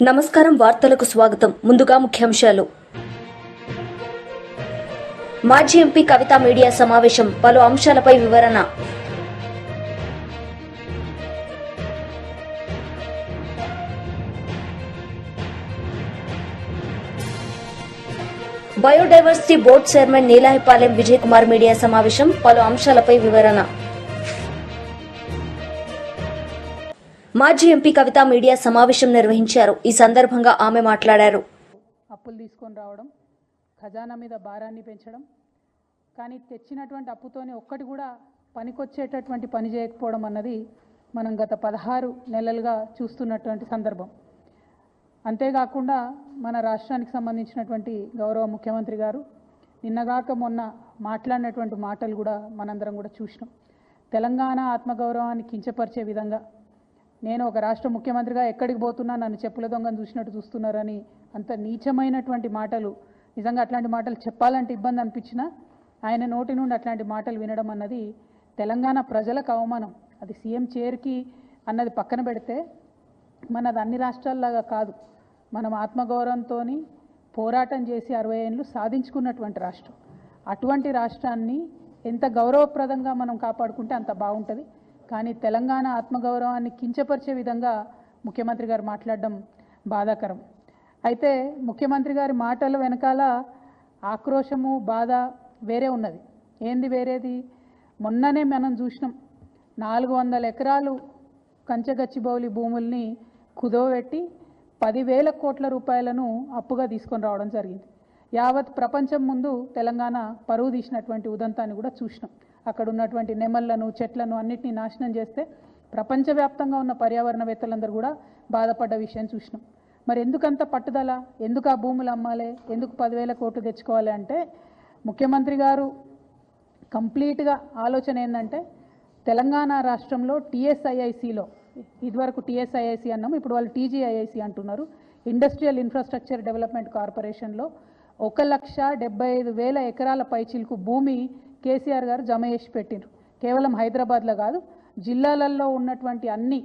నమస్కారం. వార్తలకు స్వాగతం. ముందుగా ముఖ్యాంశాలు. మాజీ ఎంపీ కవిత మీడియా సమావేశం, పలు అంశాలపై వివరణ. Biodiversity board chairman Neelayapalem Vijay Kumar media సమావేశం, పలు అంశాలపై వివరణ. మాజీ ఎంపీ కవిత మీడియా సమావేశం నిర్వహించారు. ఈ సందర్భంగా ఆమె మాట్లాడారు. అప్పులు తీసుకొని రావడం, ఖజానా మీద భారాన్ని పెంచడం, కానీ తెచ్చినటువంటి అప్పుతోనే ఒక్కటి కూడా పనికొచ్చేటటువంటి పని చేయకపోవడం అన్నది మనం గత 16 నెలలుగా చూస్తున్నటువంటి సందర్భం. అంతేకాకుండా మన రాష్ట్రానికి సంబంధించినటువంటి గౌరవ ముఖ్యమంత్రి గారు నిన్నగాక మొన్న మాట్లాడినటువంటి మాటలు కూడా మనందరం కూడా చూసినాం. తెలంగాణ ఆత్మగౌరవాన్ని కించపరిచే విధంగా, నేను ఒక రాష్ట్ర ముఖ్యమంత్రిగా ఎక్కడికి పోతున్నా నన్ను చెప్పుల దొంగను చూసినట్టు చూస్తున్నారని అంత నీచమైనటువంటి మాటలు, నిజంగా అట్లాంటి మాటలు చెప్పాలంటే ఇబ్బంది అనిపించినా ఆయన నోటి నుండి అట్లాంటి మాటలు వినడం అన్నది తెలంగాణ ప్రజలకు అవమానం. అది సీఎం చైర్కి అన్నది పక్కన పెడితే మనది అన్ని రాష్ట్రాల్లాగా కాదు. మనం ఆత్మగౌరవంతో పోరాటం చేసి 60 ఏళ్ళు సాధించుకున్నటువంటి రాష్ట్రం. అటువంటి రాష్ట్రాన్ని ఎంత గౌరవప్రదంగా మనం కాపాడుకుంటే అంత బాగుంటుంది. కానీ తెలంగాణ ఆత్మగౌరవాన్ని కించపరిచే విధంగా ముఖ్యమంత్రి గారు మాట్లాడడం బాధాకరం. అయితే ముఖ్యమంత్రి గారి మాటల వెనకాల ఆక్రోశము, బాధ వేరే ఉన్నది. ఏంది వేరేది? మొన్ననే మనం చూసినాం, 400 ఎకరాలు కంచగచ్చిబౌలి భూముల్ని కుదవబెట్టి 10,000 కోట్ల రూపాయలను అప్పుగా తీసుకొని రావడం జరిగింది. యావత్ ప్రపంచం ముందు తెలంగాణ పరువు తీసినటువంటి ఉదంతాన్ని కూడా చూసినాం. అక్కడ ఉన్నటువంటి నెమళ్లను, చెట్లను అన్నిటినీ నాశనం చేస్తే ప్రపంచవ్యాప్తంగా ఉన్న పర్యావరణవేత్తలందరూ కూడా బాధపడ్డ విషయం చూసినాం. మరి ఎందుకంత పట్టుదల? ఎందుకు ఆ భూములు అమ్మాలి? ఎందుకు 10,000 కోట్లు తెచ్చుకోవాలి అంటే ముఖ్యమంత్రి గారు కంప్లీట్గా ఆలోచన ఏంటంటే, తెలంగాణ రాష్ట్రంలో టీఎస్ఐఐసిలో, ఇదివరకు టీఎస్ఐఐసి అన్నాము, ఇప్పుడు వాళ్ళు టీజీఐఐసి అంటున్నారు, ఇండస్ట్రియల్ ఇన్ఫ్రాస్ట్రక్చర్ డెవలప్మెంట్ కార్పొరేషన్లో 1,75,000 ఎకరాల పైచిలకు భూమి కేసీఆర్ గారు జమ చేసి పెట్టిండ్రు. కేవలం హైదరాబాద్లో కాదు, జిల్లాలలో ఉన్నటువంటి అన్ని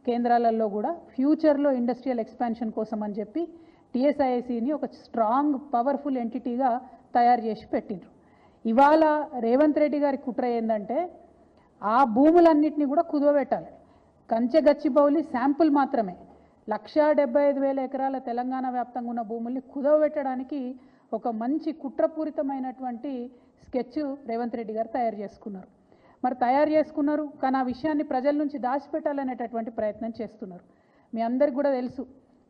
కేంద్రాలలో కూడా ఫ్యూచర్లో ఇండస్ట్రియల్ ఎక్స్పాన్షన్ కోసం అని చెప్పి టీఎస్ఐఐసిని ఒక స్ట్రాంగ్ పవర్ఫుల్ ఎంటిటీగా తయారు చేసి పెట్టిండ్రు. ఇవాళ రేవంత్ రెడ్డి గారి కుట్ర ఏంటంటే ఆ భూములన్నింటినీ కూడా కుదవబెట్టాలి. కంచెగచ్చిబౌలి శాంపుల్ మాత్రమే 1,75,000 ఎకరాల తెలంగాణ వ్యాప్తంగా ఉన్న భూముల్ని కుదవబెట్టడానికి ఒక మంచి కుట్రపూరితమైనటువంటి స్కెచ్ రేవంత్ రెడ్డి గారు తయారు చేసుకున్నారు. మరి తయారు చేసుకున్నారు, కానీ ఆ విషయాన్ని ప్రజల నుంచి దాచిపెట్టాలనేటటువంటి ప్రయత్నం చేస్తున్నారు. మీ అందరికి కూడా తెలుసు,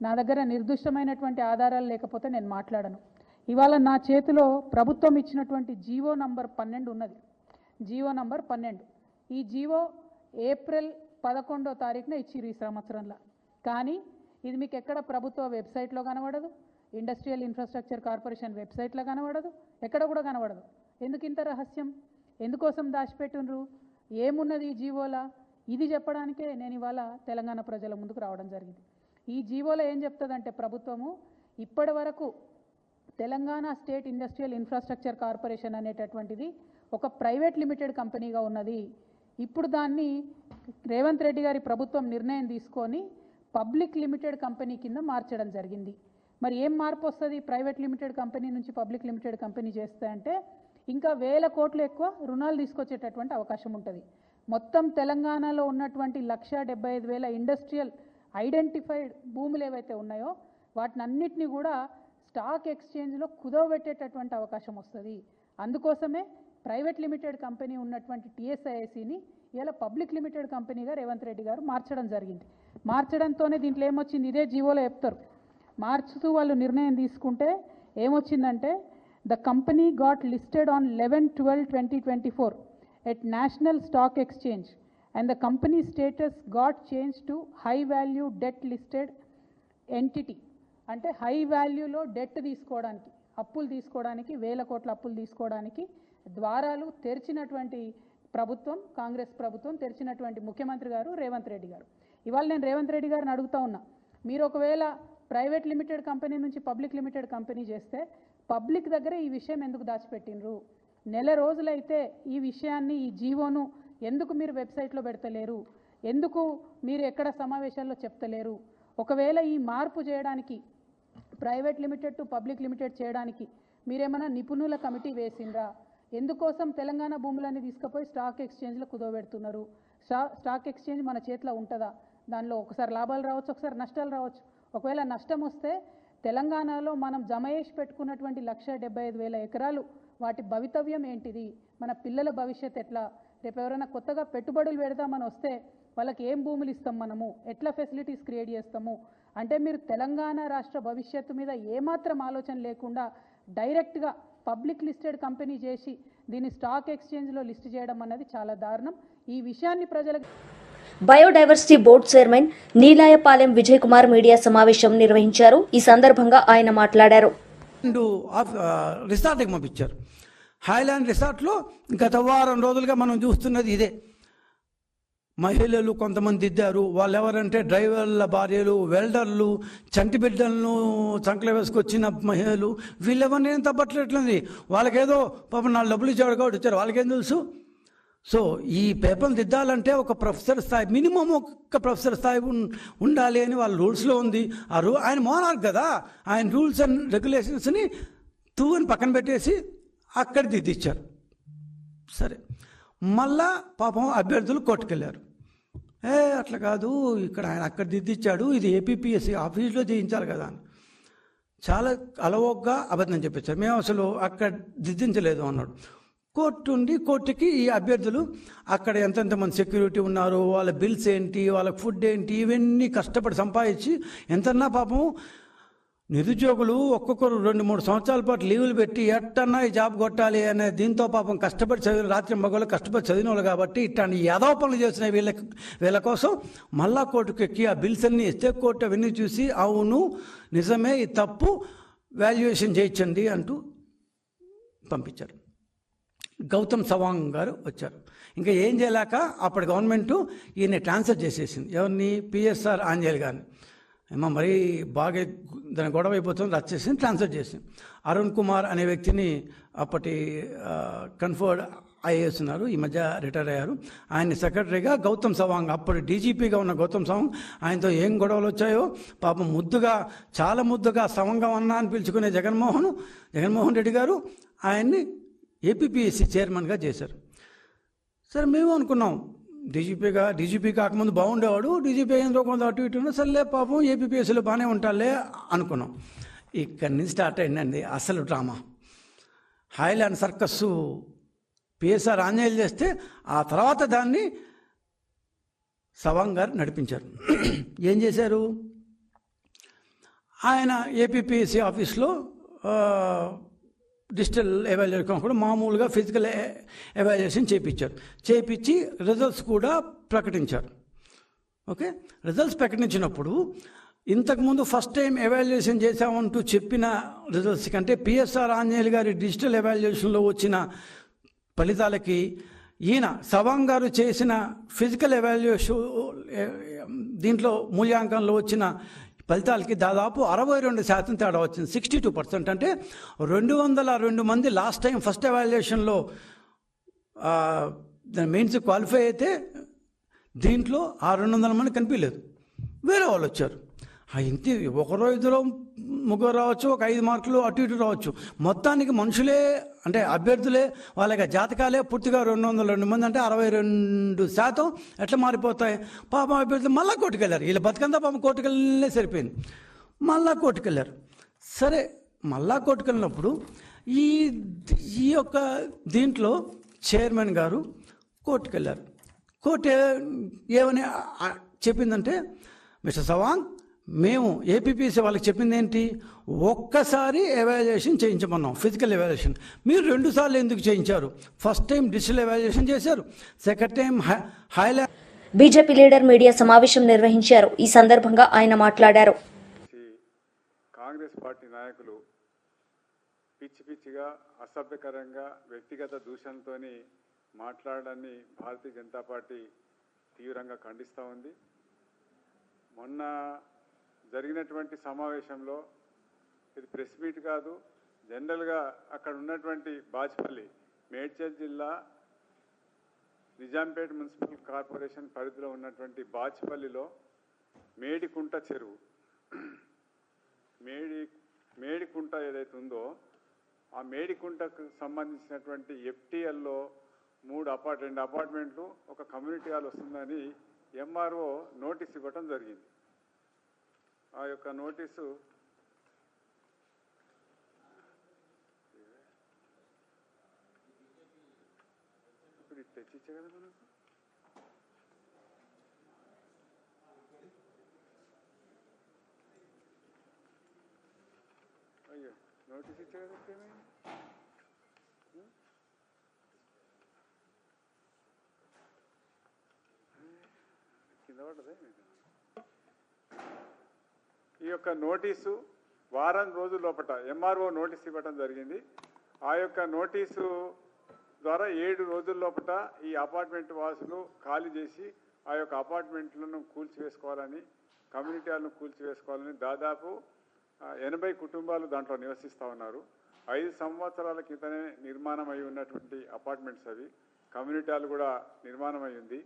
నా దగ్గర నిర్దిష్టమైనటువంటి ఆధారాలు లేకపోతే నేను మాట్లాడను. ఇవాళ నా చేతిలో ప్రభుత్వం ఇచ్చినటువంటి జీవో నంబర్ 12 ఉన్నది. GO number 12. ఈ జీవో ఏప్రిల్ 11వ తారీఖున ఇచ్చిర్రు ఈ సంవత్సరంలో. కానీ ఇది మీకు ఎక్కడ ప్రభుత్వ వెబ్సైట్లో కనబడదు, ఇండస్ట్రియల్ ఇన్ఫ్రాస్ట్రక్చర్ కార్పొరేషన్ వెబ్సైట్లో కనబడదు, ఎక్కడ కూడా కనబడదు. ఎందుకు ఇంత రహస్యం? ఎందుకోసం దాచిపెట్టినరు? ఏమున్నది ఈ జీవోలా? ఇది చెప్పడానికే నేను ఇవాళ తెలంగాణ ప్రజల ముందుకు రావడం జరిగింది. ఈ జీవోలో ఏం చెప్తుందంటే, ప్రభుత్వము ఇప్పటి వరకు Telangana state industrial infrastructure corporation అనేటటువంటిది ఒక ప్రైవేట్ లిమిటెడ్ కంపెనీగా ఉన్నది. ఇప్పుడు దాన్ని రేవంత్ రెడ్డి గారి ప్రభుత్వం నిర్ణయం తీసుకొని పబ్లిక్ లిమిటెడ్ కంపెనీ కింద మార్చడం జరిగింది. మరి ఏం మార్పు వస్తుంది ప్రైవేట్ లిమిటెడ్ కంపెనీ నుంచి పబ్లిక్ లిమిటెడ్ కంపెనీ చేస్తే అంటే, ఇంకా 1,000 కోట్లు ఎక్కువ రుణాలు తీసుకొచ్చేటటువంటి అవకాశం ఉంటుంది. మొత్తం తెలంగాణలో ఉన్నటువంటి 1,75,000 ఇండస్ట్రియల్ ఐడెంటిఫైడ్ భూములు ఏవైతే ఉన్నాయో వాటిని అన్నిటినీ కూడా స్టాక్ ఎక్స్చేంజ్లో కుదవబెట్టేటటువంటి అవకాశం వస్తుంది. అందుకోసమే ప్రైవేట్ లిమిటెడ్ కంపెనీ ఉన్నటువంటి టీఎస్ఐఐసిని ఇలా పబ్లిక్ లిమిటెడ్ కంపెనీగా రేవంత్ రెడ్డి గారు మార్చడం జరిగింది. మార్చడంతోనే దీంట్లో ఏమొచ్చింది, ఇదే జీవోలో చెప్తారు. మార్చుతూ వాళ్ళు నిర్ణయం తీసుకుంటే ఏమొచ్చిందంటే, the company got listed on 11/12/2024 at National Stock Exchange and the company status got change to high value debt listed entity. అంటే హై వాల్యూలో డెట్ తీసుకోవడానికి, అప్పులు తీసుకోవడానికి, 1,000 కోట్ల అప్పులు తీసుకోవడానికి ద్వారాలు తెరిచినటువంటి ప్రభుత్వం, కాంగ్రెస్ ప్రభుత్వం తెరిచినటువంటి ముఖ్యమంత్రి గారు రేవంత్ రెడ్డి గారు. ఇవాళ నేను రేవంత్ రెడ్డి గారిని అడుగుతా ఉన్నా, మీరు ఒకవేళ ప్రైవేట్ లిమిటెడ్ కంపెనీ నుంచి పబ్లిక్ లిమిటెడ్ కంపెనీ చేస్తే పబ్లిక్ దగ్గర ఈ విషయం ఎందుకు దాచిపెట్టినరు? నెల రోజులైతే ఈ విషయాన్ని, ఈ జీవోను ఎందుకు మీరు వెబ్సైట్లో పెడతలేరు? ఎందుకు మీరు ఎక్కడ సమావేశాల్లో చెప్తలేరు? ఒకవేళ ఈ మార్పు చేయడానికి private limited to public limited చేయడానికి మీరేమైనా నిపుణుల కమిటీ వేసిండ్రా? ఎందుకోసం తెలంగాణ భూములన్నీ తీసుకుపోయి స్టాక్ ఎక్స్చేంజ్లో కుదోబెడుతున్నారు? స్టాక్ ఎక్స్చేంజ్ మన చేతిలో ఉంటుందా? దానిలో ఒకసారి లాభాలు రావచ్చు, ఒకసారి నష్టాలు రావచ్చు. ఒకవేళ నష్టం వస్తే తెలంగాణలో మనం జమ చేసి పెట్టుకున్నటువంటి 1,75,000 ఎకరాలు వాటి భవితవ్యం ఏంటిది? మన పిల్లల భవిష్యత్ ఎట్లా? రేపు ఎవరైనా కొత్తగా పెట్టుబడులు పెడదామని వస్తే వాళ్ళకి ఏం భూములు ఇస్తాం, మనము ఎట్లా ఫెసిలిటీస్ క్రియేట్ చేస్తాము? అంటే మీరు తెలంగాణ రాష్ట్ర భవిష్యత్తు మీద ఏమాత్రం ఆలోచన లేకుండా డైరెక్ట్గా పబ్లిక్ లిస్టెడ్ కంపెనీ చేసి దీన్ని స్టాక్ ఎక్స్చేంజ్లో లిస్ట్ చేయడం అన్నది చాలా దారుణం. ఈ విషయాన్ని ప్రజలకు biodiversity board chairman Neelayapalem Vijay Kumar media సమావేశం నిర్వహించారు. ఈ సందర్భంగా ఆయన మాట్లాడారు. రిసార్ట్కి పంపించారు. హైలాండ్ రిసార్ట్లో గత వారం రోజులుగా మనం చూస్తున్నది ఇదే. మహిళలు కొంతమంది దిద్దారు. వాళ్ళు ఎవరంటే డ్రైవర్ల భార్యలు, వెల్డర్లు, చంటి బిడ్డలను చంకలు వేసుకొచ్చిన మహిళలు. వీళ్ళెవరిని ఏం తప్పట్లేట్లుంది. వాళ్ళకేదో పాపం 4 డబ్బులు ఇచ్చేవాడు కాబట్టి వచ్చారు, వాళ్ళకేం తెలుసు. సో ఈ పేపర్లు దిద్దాలంటే ఒక ప్రొఫెసర్ స్థాయి, మినిమం ఒక ప్రొఫెసర్ స్థాయి ఉండాలి అని వాళ్ళ రూల్స్లో ఉంది. ఆయన మోనార్క్ కదా, ఆయన రూల్స్ అండ్ రెగ్యులేషన్స్ని అని పక్కన పెట్టేసి అక్కడ దిద్దిచ్చారు. సరే, మళ్ళా పాపం అభ్యర్థులు కోర్టుకెళ్ళారు. అట్లా కాదు, ఇక్కడ ఆయన అక్కడ దిద్దిచ్చాడు, ఇది ఏపీపీఎస్సీ ఆఫీస్లో చేయించాలి కదా అని చాలా అలవోగ్గా అబద్ధం చెప్పించారు. మేము అసలు అక్కడ దిద్దించలేదు అన్నాడు. కోర్టుకి ఈ అభ్యర్థులు అక్కడ ఎంతెంతమంది సెక్యూరిటీ ఉన్నారు, వాళ్ళ బిల్స్ ఏంటి, వాళ్ళ ఫుడ్ ఏంటి, ఇవన్నీ కష్టపడి సంపాదించి ఎంతన్నా పాపం నిరుద్యోగులు ఒక్కొక్కరు 2-3 సంవత్సరాల పాటు లీవులు పెట్టి ఎట్టన్నా ఈ జాబ్ కొట్టాలి అనే దీంతో పాపం కష్టపడి చదివిన రాత్రి మగవాళ్ళు కష్టపడి చదివిన వాళ్ళు కాబట్టి ఇట్లాంటి యాదవ పనులు చేసిన వీళ్ళ కోసం మళ్ళా కోర్టుకు ఎక్కి ఆ బిల్స్ అన్నీ ఇస్తే కోర్టు అవన్నీ చూసి అవును నిజమే, ఈ తప్పు, వాల్యుయేషన్ చేయించండి అంటూ పంపించారు. గౌతమ్ సవాంగ్ గారు వచ్చారు. ఇంకా ఏం చేయలేక అప్పటి గవర్నమెంటు ఈయన ట్రాన్స్ఫర్ చేసేసింది. ఎవరిని? పిఎస్ఆర్ ఆంజనేయులు గారిని. ఏమో మరీ బాగా దాని గొడవ అయిపోతుంది, వచ్చేసింది, ట్రాన్స్ఫర్ చేసింది. అరుణ్ కుమార్ అనే వ్యక్తిని అప్పటి కన్ఫర్డ్ ఐఏఎస్ ఉన్నారు, ఈ మధ్య రిటైర్ అయ్యారు. ఆయన సెక్రటరీగా గౌతమ్ సవాంగ్, అప్పుడు డీజీపీగా ఉన్న గౌతమ్ సవాంగ్, ఆయనతో ఏం గొడవలు వచ్చాయో పాపం చాలా ముద్దుగా సవంగం అన్నా అని పిలుచుకునే జగన్మోహన్ రెడ్డి గారు ఆయన్ని ఏపీపీఎస్సీ చైర్మన్గా చేశారు. సరే, మేము అనుకున్నాం డీజీపీ కాకముందు బాగుండేవాడు, డీజీపీ అయిన కొంత అటు ఇటు ఉన్నా సర్లే పాపం ఏపీపీఎస్సీలో బాగానే ఉంటాలే అనుకున్నాం. ఇక్కడి నుంచి స్టార్ట్ అయిందండి అసలు డ్రామా. హైలాండ్ సర్కస్సు పిఎస్ఆర్ ఆంజనేయులు చేస్తే ఆ తర్వాత దాన్ని సవాంగ్ గారు నడిపించారు. ఏం చేశారు? ఆయన ఏపీపీఎస్సీ ఆఫీస్లో డిజిటల్ ఎవాల్యుయేషన్ కూడా మామూలుగా ఫిజికల్ ఎవాల్యుయేషన్ చేయించి రిజల్ట్స్ కూడా ప్రకటించారు. ఓకే, రిజల్ట్స్ ప్రకటించినప్పుడు ఇంతకుముందు ఫస్ట్ టైం ఎవాల్యుయేషన్ చేశామంటూ చెప్పిన రిజల్ట్స్ కంటే పిఎస్ఆర్ ఆంజనేయులు గారి డిజిటల్ ఎవాల్యుయేషన్లో వచ్చిన ఫలితాలకి ఈయన సవాంగ్ గారు చేసిన ఫిజికల్ ఎవాల్యుయేషన్ దీంట్లో మూల్యాంకనంలో వచ్చిన ఫలితాలకి దాదాపు 62% తేడా వచ్చింది. 62%. అంటే 202 మంది లాస్ట్ టైం ఫస్ట్ ఎవాల్యుయేషన్లో మెయిన్స్ క్వాలిఫై అయితే దీంట్లో ఆ 200 మంది కనిపించలేదు, వేరే వాళ్ళు వచ్చారు. ఇంత ఒకరో ఇద్దరు ముగ్గురు రావచ్చు, ఒక 5 మార్కులు అటు ఇటు రావచ్చు. మొత్తానికి మనుషులే అంటే అభ్యర్థులే, వాళ్ళకి జాతకాలే పూర్తిగా 202 మంది అంటే 62% ఎట్లా మారిపోతాయి? పాపం అభ్యర్థులు మళ్ళీ కోర్టుకెళ్ళారు. వీళ్ళ బతుకంతా పాపం కోర్టుకెళ్ళే సరిపోయింది. మళ్ళా కోర్టుకెళ్ళారు. సరే, మళ్ళా కోర్టుకెళ్ళినప్పుడు ఈ యొక్క దీంట్లో చైర్మన్ గారు కోర్టుకెళ్ళారు. కోర్టు ఏమని చెప్పిందంటే, మిస్టర్ సవాంగ్, మేము ఏపీపీసీ వాళ్ళకి చెప్పింది ఏంటి? ఒక్కసారి ఎవాల్యుయేషన్ చేయించమన్నాం, ఫిజికల్ ఎవాల్యుయేషన్. మీరు 2 సార్లు ఎందుకు చేయించారు? ఫస్ట్ టైం డిజిటల్ ఎవాల్యుయేషన్ చేశారు, second time Highland. BJP leader media సమావేశం నిర్వహించారు. ఈ సందర్భంగా ఆయన మాట్లాడారు. కాంగ్రెస్ పార్టీ నాయకులు పిచ్చిగా అసభ్యకరంగా వ్యక్తిగత దూషణలతో మాట్లాడడాన్ని భారతీయ జనతా పార్టీ తీవ్రంగా ఖండిస్తూ ఉంది. మొన్న జరిగినటువంటి సమావేశంలో ఇది ప్రెస్ మీట్ కాదు, జనరల్గా అక్కడ ఉన్నటువంటి బాజ్పల్లి, మేడ్చల్ జిల్లా నిజాంపేట మున్సిపల్ కార్పొరేషన్ పరిధిలో ఉన్నటువంటి బాజ్పల్లిలో మేడికుంట చెరువు మేడికుంట ఏదైతే ఉందో ఆ మేడికుంటకు సంబంధించినటువంటి ఎఫ్టీఎల్లో 2 అపార్ట్మెంట్లు ఒక కమ్యూనిటీ హాల్ వస్తుందని ఎంఆర్ఓ నోటీస్ ఇవ్వటం జరిగింది. ఆ యొక్క నోటీసు ఇప్పుడు ఇది తెచ్చిచ్చే కదా మనకు. అయ్యో నోటీస్ ఇచ్చే కదా ఏమైంది? కింద పడ్డదే. ఈ యొక్క నోటీసు వారం రోజుల లోపల ఎంఆర్ఓ నోటీస్ ఇవ్వడం జరిగింది. ఆ యొక్క నోటీసు ద్వారా 7 రోజుల లోపల ఈ అపార్ట్మెంట్ వాసులు ఖాళీ చేసి ఆ యొక్క అపార్ట్మెంట్లను కూల్చివేసుకోవాలని, కమ్యూనిటీ హాల్ను కూల్చివేసుకోవాలని దాదాపు 80 కుటుంబాలు దాంట్లో నివసిస్తూ ఉన్నారు. 5 సంవత్సరాల క్రితమే నిర్మాణం అయి ఉన్నటువంటి అపార్ట్మెంట్స్ అవి. కమ్యూనిటీ హాల్ కూడా నిర్మాణం అయి ఉంది.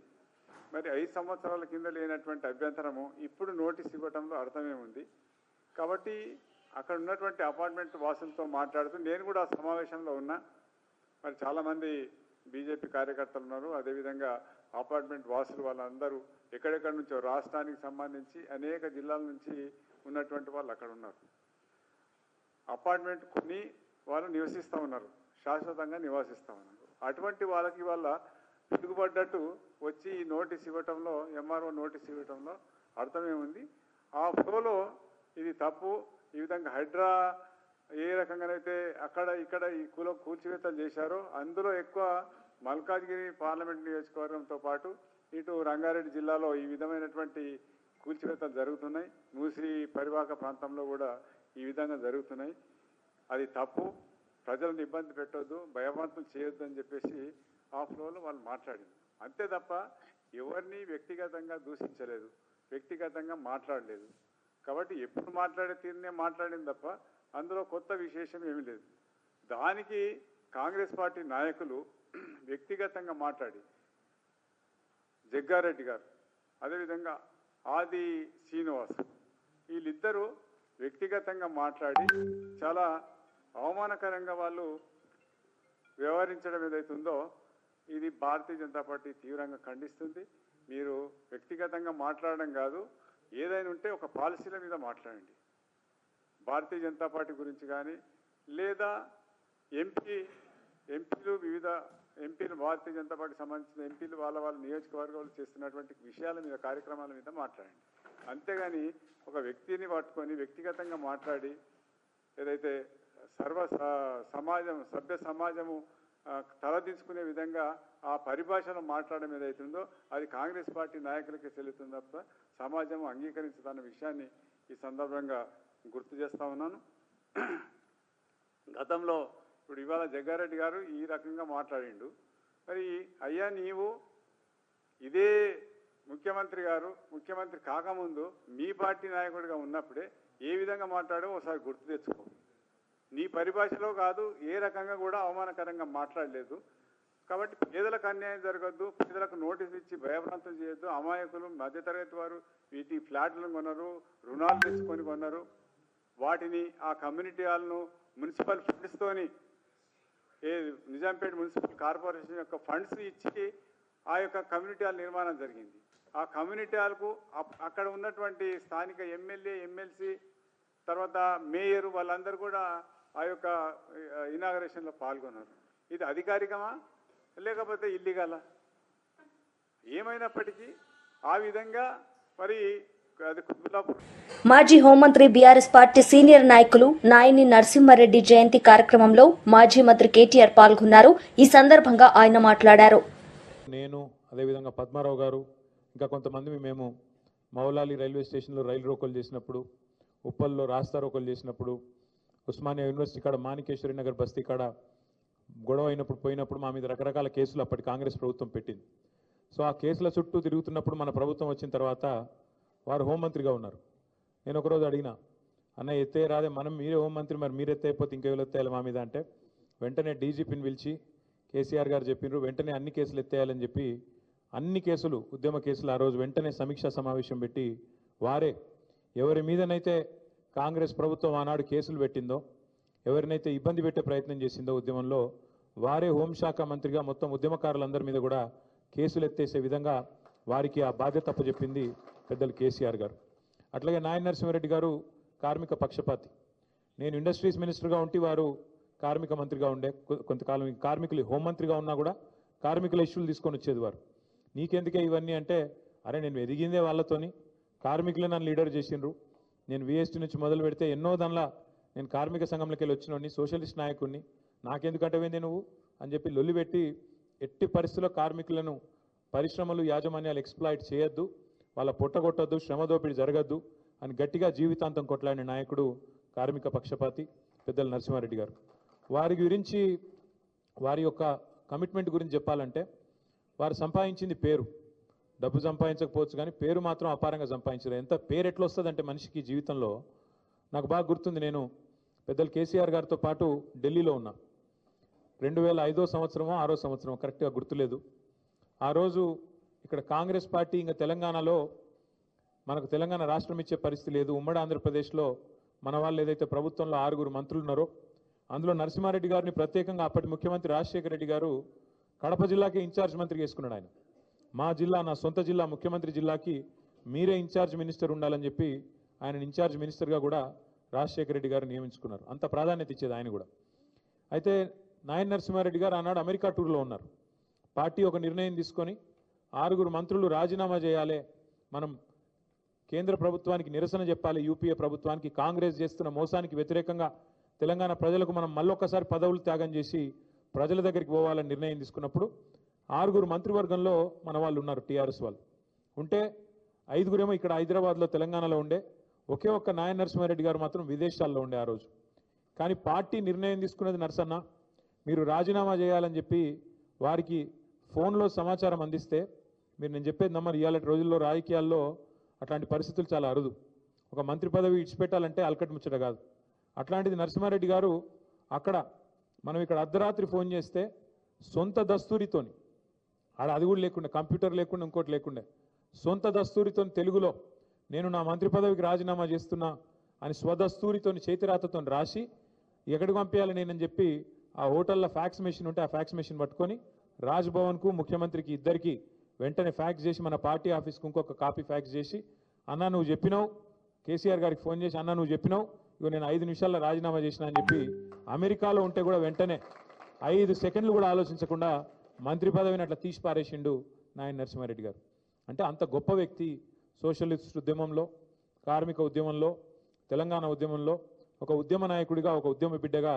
మరి 5 సంవత్సరాల కింద లేనటువంటి అభ్యంతరము ఇప్పుడు నోటీస్ ఇవ్వడంలో అర్థమేముంది? కాబట్టి అక్కడ ఉన్నటువంటి అపార్ట్మెంట్ వాసులతో మాట్లాడుతూ నేను కూడా ఆ సమావేశంలో ఉన్నా. మరి చాలామంది బీజేపీ కార్యకర్తలు ఉన్నారు, అదేవిధంగా అపార్ట్మెంట్ వాసులు వాళ్ళందరూ ఎక్కడెక్కడి నుంచో రాష్ట్రానికి సంబంధించి అనేక జిల్లాల నుంచి ఉన్నటువంటి వాళ్ళు అక్కడ ఉన్నారు. అపార్ట్మెంట్ కొని వాళ్ళు నివసిస్తూ ఉన్నారు, శాశ్వతంగా నివసిస్తూ ఉన్నారు. అటువంటి వాళ్ళకి వాళ్ళ పిడుగుపడ్డట్టు వచ్చి ఈ నోటీస్ ఇవ్వటంలో, ఎంఆర్ఓ నోటీస్ ఇవ్వటంలో అర్థమేముంది? ఆ ఫ్లోలో ఇది తప్పు. ఈ విధంగా హైడ్రా ఏ రకంగానైతే అక్కడ ఇక్కడ ఈ కూల్చివేతలు చేశారో అందులో ఎక్కువ మల్కాజ్గిరి పార్లమెంట్ నియోజకవర్గంతో పాటు ఇటు రంగారెడ్డి జిల్లాలో ఈ విధమైనటువంటి కూల్చివేతలు జరుగుతున్నాయి. మూసి పరివాహక ప్రాంతంలో కూడా ఈ విధంగా జరుగుతున్నాయి. అది తప్పు. ప్రజలను ఇబ్బంది పెట్టొద్దు, భయభ్రాంతులు చేయొద్దు అని చెప్పేసి ఆ ఫ్లోలో వాళ్ళు మాట్లాడింది. అంతే తప్ప ఎవరిని వ్యక్తిగతంగా దూషించలేదు, వ్యక్తిగతంగా మాట్లాడలేదు. కాబట్టి ఎప్పుడు మాట్లాడే తీరునే మాట్లాడింది తప్ప అందులో కొత్త విశేషం ఏమీ లేదు. దానికి కాంగ్రెస్ పార్టీ నాయకులు వ్యక్తిగతంగా మాట్లాడి జగ్గారెడ్డి గారు, అదేవిధంగా ఆది శ్రీనివాస్, వీళ్ళిద్దరూ వ్యక్తిగతంగా మాట్లాడి చాలా అవమానకరంగా వాళ్ళు వ్యవహరించడం ఏదైతుందో ఇది భారతీయ జనతా పార్టీ తీవ్రంగా ఖండిస్తుంది. మీరు వ్యక్తిగతంగా మాట్లాడడం కాదు, ఏదైనా ఉంటే ఒక పాలసీల మీద మాట్లాడండి. భారతీయ జనతా పార్టీ గురించి కానీ లేదా ఎంపీలు వివిధ ఎంపీలు భారతీయ జనతా పార్టీకి సంబంధించిన ఎంపీలు వాళ్ళ నియోజకవర్గాలు చేస్తున్నటువంటి విషయాల మీద, కార్యక్రమాల మీద మాట్లాడండి. అంతేగాని ఒక వ్యక్తిని పట్టుకొని వ్యక్తిగతంగా మాట్లాడి ఏదైతే సభ్య సమాజము తలదించుకునే విధంగా ఆ పరిభాషలో మాట్లాడడం ఏదైతుందో అది కాంగ్రెస్ పార్టీ నాయకులకే చెల్లుతుంది తప్ప సమాజం అంగీకరించదన్న విషయాన్ని ఈ సందర్భంగా గుర్తు చేస్తా ఉన్నాను. గతంలో ఇప్పుడు ఇవాళ జగ్గారెడ్డి గారు ఈ రకంగా మాట్లాడిండు. మరి అయ్యా నీవు ఇదే ముఖ్యమంత్రి కాకముందు మీ పార్టీ నాయకుడిగా ఉన్నప్పుడే ఏ విధంగా మాట్లాడో ఒకసారి గుర్తు తెచ్చుకో. నీ పరిభాషలో కాదు, ఏ రకంగా కూడా అవమానకరంగా మాట్లాడలేదు. కాబట్టి పేదలకు అన్యాయం జరగద్దు, పేదలకు నోటీసు ఇచ్చి భయభ్రాంతం చేయొద్దు. అమాయకులు, మధ్యతరగతి వారు వీటి ఫ్లాట్లను కొన్నారు, రుణాలు తెచ్చుకొని కొన్నారు. వాటిని ఆ కమ్యూనిటీ హాల్ను మున్సిపల్ ఫండ్స్తోని నిజాంపేట మున్సిపల్ కార్పొరేషన్ యొక్క ఫండ్స్ ఇచ్చి ఆ యొక్క కమ్యూనిటీ హాల్ నిర్మాణం జరిగింది. ఆ కమ్యూనిటీ హాల్కు అక్కడ ఉన్నటువంటి స్థానిక ఎమ్మెల్యే, ఎమ్మెల్సీ, తర్వాత మేయర్ వాళ్ళందరూ కూడా ఆ యొక్క ఇనాగరేషన్లో పాల్గొన్నారు. ఇది అధికారికమా లేకపోతే ఇల్లీగలా? ఏమైనప్పటికీ ఆ విధంగా మరి అది కుత్బుల్లాపూర్. మాజీ హోంమంత్రి బీఆర్ఎస్ పార్టీ సీనియర్ నాయకులు నాయని నరసింహారెడ్డి జయంతి కార్యక్రమంలో మాజీ మంత్రి కేటీఆర్ పాల్గొన్నారు. ఈ సందర్భంగా ఆయన మాట్లాడారు. నేను, అదేవిధంగా పద్మారావు గారు, ఇంకా కొంతమంది మేము మౌలాలి రైల్వే స్టేషన్లో రైలు రోకోలు చేసినప్పుడు, ఉప్పల్లో రాస్తా రోకోలు చేసినప్పుడు, ఉస్మానియా యూనివర్సిటీ కాడ మాణికేశ్వరి నగర్ బస్తీ కాడ గొడవ పోయినప్పుడు మా మీద రకరకాల కేసులు అప్పటి కాంగ్రెస్ ప్రభుత్వం పెట్టింది. సో ఆ కేసుల చుట్టూ తిరుగుతున్నప్పుడు మన ప్రభుత్వం వచ్చిన తర్వాత వారు హోంమంత్రిగా ఉన్నారు. నేను ఒకరోజు అడిగిన, అన్న ఎత్తే రాదే, మీరే హోంమంత్రి, మరి మీరు ఎత్తైపోతే ఇంకెవరు ఎత్తేయాలి మా మీద అంటే, వెంటనే డీజీపీని పిలిచి కేసీఆర్ గారు చెప్పినారు, వెంటనే అన్ని కేసులు ఎత్తేయాలని చెప్పి అన్ని కేసులు, ఉద్యమ కేసులు ఆ రోజు వెంటనే సమీక్షా సమావేశం పెట్టి వారే ఎవరి మీదనైతే కాంగ్రెస్ ప్రభుత్వం ఆనాడు కేసులు పెట్టిందో, ఎవరినైతే ఇబ్బంది పెట్టే ప్రయత్నం చేసిందో ఉద్యమంలో, వారే హోంశాఖ మంత్రిగా మొత్తం ఉద్యమకారులందరి మీద కూడా కేసులు ఎత్తేసే విధంగా వారికి ఆ బాధ్యత అప్పచెప్పింది పెద్దలు కేసీఆర్ గారు. అట్లాగే నాయన నరసింహారెడ్డి గారు కార్మిక పక్షపాతి. నేను ఇండస్ట్రీస్ మినిస్టర్గా ఉంటే వారు కార్మిక మంత్రిగా ఉండే, కొంతకాలం కార్మికులు హోంమంత్రిగా ఉన్నా కూడా కార్మికుల ఇష్యూలు తీసుకొని వచ్చేది వారు. నీకెందుకే ఇవన్నీ అంటే, అరే నేను ఎదిగిందే వాళ్ళతోని, కార్మికులే నన్ను లీడర్ చేసిండ్రు, నేను విఎస్టీ నుంచి మొదలు పెడితే ఎన్నో దానిలా నేను కార్మిక సంఘంలోకి వెళ్ళి వచ్చినోడిని, సోషలిస్ట్ నాయకుడిని, నాకెందుకంటే నువ్వు అని చెప్పి లొల్లి పెట్టి ఎట్టి పరిస్థితుల్లో కార్మికులను పరిశ్రమలు యాజమాన్యాలు ఎక్స్ప్లాయిట్ చేయొద్దు, వాళ్ళ పొట్టగొట్టొద్దు, శ్రమ దోపిడీ జరగద్దు అని గట్టిగా జీవితాంతం కొట్లాడిన నాయకుడు కార్మిక పక్షపాతి పెద్దలు నరసింహారెడ్డి గారు. వారి గురించి, వారి యొక్క కమిట్మెంట్ గురించి చెప్పాలంటే, వారు సంపాదించింది పేరు, డబ్బు సంపాదించకపోవచ్చు కానీ పేరు మాత్రం అపారంగా సంపాదించారు. ఎంత పేరు ఎట్లా వస్తుందంటే మనిషికి జీవితంలో, నాకు బాగా గుర్తుంది, నేను పెద్దలు కేసీఆర్ గారితో పాటు ఢిల్లీలో ఉన్నా. 2005 సంవత్సరమో 6వ సంవత్సరమో కరెక్ట్గా గుర్తులేదు. ఆ రోజు ఇక్కడ కాంగ్రెస్ పార్టీ ఇంకా తెలంగాణలో మనకు తెలంగాణ రాష్ట్రం ఇచ్చే పరిస్థితి లేదు. ఉమ్మడి ఆంధ్రప్రదేశ్లో మన వాళ్ళు ఏదైతే ప్రభుత్వంలో 6 మంత్రులు ఉన్నారో అందులో నరసింహారెడ్డి గారిని ప్రత్యేకంగా అప్పటి ముఖ్యమంత్రి రాజశేఖర రెడ్డి గారు కడప జిల్లాకే ఇన్ఛార్జ్ మంత్రిగా వేసుకున్నాడు. ఆయన మా జిల్లా, నా సొంత జిల్లా ముఖ్యమంత్రి జిల్లాకి మీరే ఇన్ఛార్జ్ మినిస్టర్ ఉండాలని చెప్పి ఆయన ఇన్ఛార్జ్ మినిస్టర్గా కూడా రాజశేఖర రెడ్డి గారు నియమించుకున్నారు. అంత ప్రాధాన్యత ఇచ్చేది ఆయన కూడా. అయితే నాయన నరసింహారెడ్డి గారు ఆనాడు అమెరికా టూర్లో ఉన్నారు. పార్టీ ఒక నిర్ణయం తీసుకొని 6 మంత్రులు రాజీనామా చేయాలి, మనం కేంద్ర ప్రభుత్వానికి నిరసన చెప్పాలి, యూపీఏ ప్రభుత్వానికి, కాంగ్రెస్ చేస్తున్న మోసానికి వ్యతిరేకంగా తెలంగాణ ప్రజలకు మనం మళ్ళొక్కసారి పదవులు త్యాగం చేసి ప్రజల దగ్గరికి పోవాలని నిర్ణయం తీసుకున్నప్పుడు 6 మంత్రివర్గంలో మన వాళ్ళు ఉన్నారు, టీఆర్ఎస్ వాళ్ళు ఉంటే 5 ఇక్కడ హైదరాబాద్లో తెలంగాణలో ఉండే, ఒకే ఒక్క నాయన నరసింహారెడ్డి గారు మాత్రం విదేశాల్లో ఉండే ఆ రోజు. కానీ పార్టీ నిర్ణయం తీసుకున్నది, నరసన్న మీరు రాజీనామా చేయాలని చెప్పి వారికి ఫోన్లో సమాచారం అందిస్తే, మీరు నేను చెప్పేది నమ్మరు, ఇవాళ రోజుల్లో రాజకీయాల్లో అట్లాంటి పరిస్థితులు చాలా అరుదు. ఒక మంత్రి పదవి ఇచ్చిపెట్టాలంటే అలకట్ ముచ్చట కాదు. అట్లాంటిది నరసింహారెడ్డి గారు అక్కడ, మనం ఇక్కడ అర్ధరాత్రి ఫోన్ చేస్తే సొంత దస్తూరితోని, ఆడ అది కూడా లేకుండా, కంప్యూటర్ లేకుండా, ఇంకోటి లేకుండా, సొంత దస్తూరితో తెలుగులో నేను నా మంత్రి పదవికి రాజీనామా చేస్తున్నా అని స్వదస్తూరితో చేతిరాతతో రాసి ఎక్కడికి పంపించాలి నేనని చెప్పి ఆ హోటల్లో ఫ్యాక్స్ మెషిన్ ఉంటే ఆ ఫ్యాక్స్ మెషిన్ పట్టుకొని రాజ్భవన్కు ముఖ్యమంత్రికి ఇద్దరికి వెంటనే ఫ్యాక్స్ చేసి మన పార్టీ ఆఫీస్కి ఇంకొక కాపీ ఫ్యాక్స్ చేసి, అన్నా నువ్వు చెప్పినావు, కేసీఆర్ గారికి ఫోన్ చేసి అన్నా నువ్వు చెప్పినావు, ఇగో నేను 5 నిమిషాల్లో రాజీనామా చేసిన అని చెప్పి అమెరికాలో ఉంటే కూడా వెంటనే 5 సెకండ్లు కూడా ఆలోచించకుండా మంత్రి పదవిని అట్లా తీసి పారేసిండు నాయన నరసింహారెడ్డి గారు. అంటే అంత గొప్ప వ్యక్తి. సోషలిస్ట్ ఉద్యమంలో, కార్మిక ఉద్యమంలో, తెలంగాణ ఉద్యమంలో ఒక ఉద్యమ నాయకుడిగా, ఒక ఉద్యమ బిడ్డగా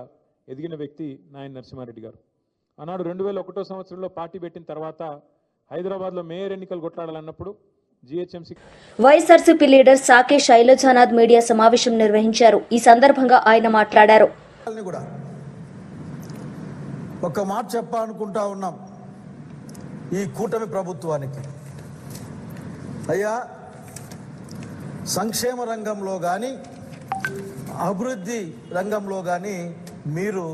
ఎదిగిన వ్యక్తి నాయన నరసింహారెడ్డి గారు. ఆనాడు 2001 సంవత్సరంలో పార్టీ పెట్టిన తర్వాత హైదరాబాద్లో మేయర్ ఎన్నికలు కొట్లాడాలన్నప్పుడు జీహెచ్ఎంసీ వైఎస్ఆర్సీపీ లీడర్ సాకే శైలజానాథ్ మీడియా సమావేశం నిర్వహించారు. ఈ సందర్భంగా ఆయన మాట్లాడారు. ఒక మాట చెప్పాలనుకుంటా ఉన్నాం ఈ కూటమి ప్రభుత్వానికి, అయ్యా సంక్షేమ రంగంలో కానీ అభివృద్ధి రంగంలో కానీ మీరు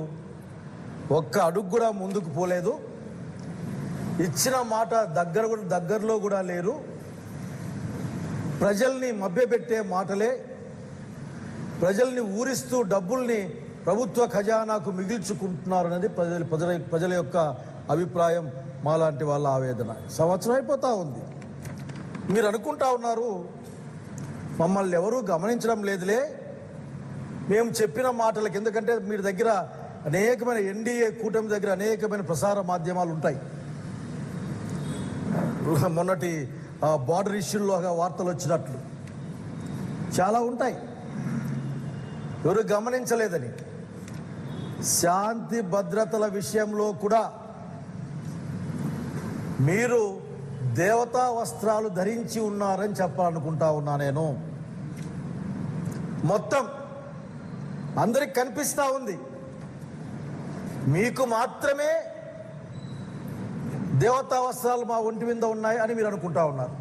ఒక్క అడుగు కూడా ముందుకు పోలేదు, ఇచ్చిన మాట దగ్గరలో కూడా లేరు, ప్రజల్ని మభ్యపెట్టే మాటలే, ప్రజల్ని ఊరిస్తూ డబ్బుల్ని ప్రభుత్వ ఖజానాకు మిగిల్చుకుంటున్నారు అనేది ప్రజల యొక్క అభిప్రాయం, మాలాంటి వాళ్ళ ఆవేదన. సంవత్సరం అయిపోతూ ఉంది, మీరు అనుకుంటా ఉన్నారు మమ్మల్ని ఎవరూ గమనించడం లేదులే మేము చెప్పిన మాటలకు. ఎందుకంటే మీరు దగ్గర అనేకమైన ఎన్డీఏ కూటమి దగ్గర అనేకమైన ప్రసార మాధ్యమాలు ఉంటాయి. మొన్నటి బార్డర్ ఇష్యూల్లో వార్తలు వచ్చినట్లు చాలా ఉంటాయి. ఎవరు గమనించలేదని, శాంతి భద్రతల విషయంలో కూడా మీరు దేవతా వస్త్రాలు ధరించి ఉన్నారని చెప్పాలనుకుంటా ఉన్నా నేను. మొత్తం అందరికి కనిపిస్తూ ఉంది, మీకు మాత్రమే దేవతా వస్త్రాలు మా ఒంటి మీద ఉన్నాయి అని మీరు అనుకుంటా ఉన్నారు.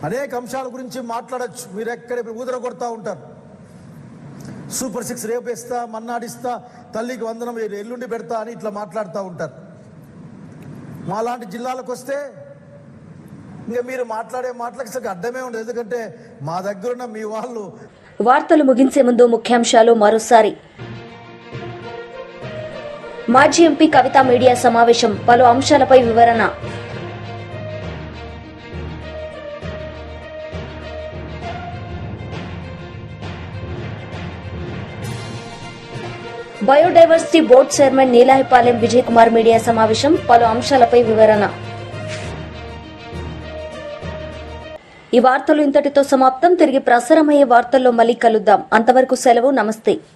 అనేక అంశాల గురించి మాట్లాడచ్చు, మీరు ఎక్కడ ఊదర కొడతా ఉంటారు. సూపర్ 6 రేపేస్తా, మన్నాడిస్తా, తల్లికి వందనం ఎల్లుండి పెడతా అని ఇట్లా మాట్లాడుతూ ఉంటారు. మాలాంటి జిల్లాలకు వస్తే ఇంకా మీరు మాట్లాడే మాటలకు అసలు అడ్డమే ఉండదు. ఎందుకంటే మా దగ్గర ఉన్న మీ వాళ్ళు. వార్తలు ముగించే ముందు ముఖ్యాంశాలు మరోసారి. మాజీ ఎంపీ కవిత మీడియా సమావేశం, పలు అంశాలపై వివరణ. Biodiversity board chairman Neelayapalem Vijay Kumar media సమావేశం, పలు అంశాలపై వివరణ. ఈ వార్తలు ఇంతటితో సమాప్తం. తిరిగి ప్రసారమయ్యే వార్తల్లో మళ్ళీ కలుద్దాం. అంతవరకు సెలవు. నమస్తే.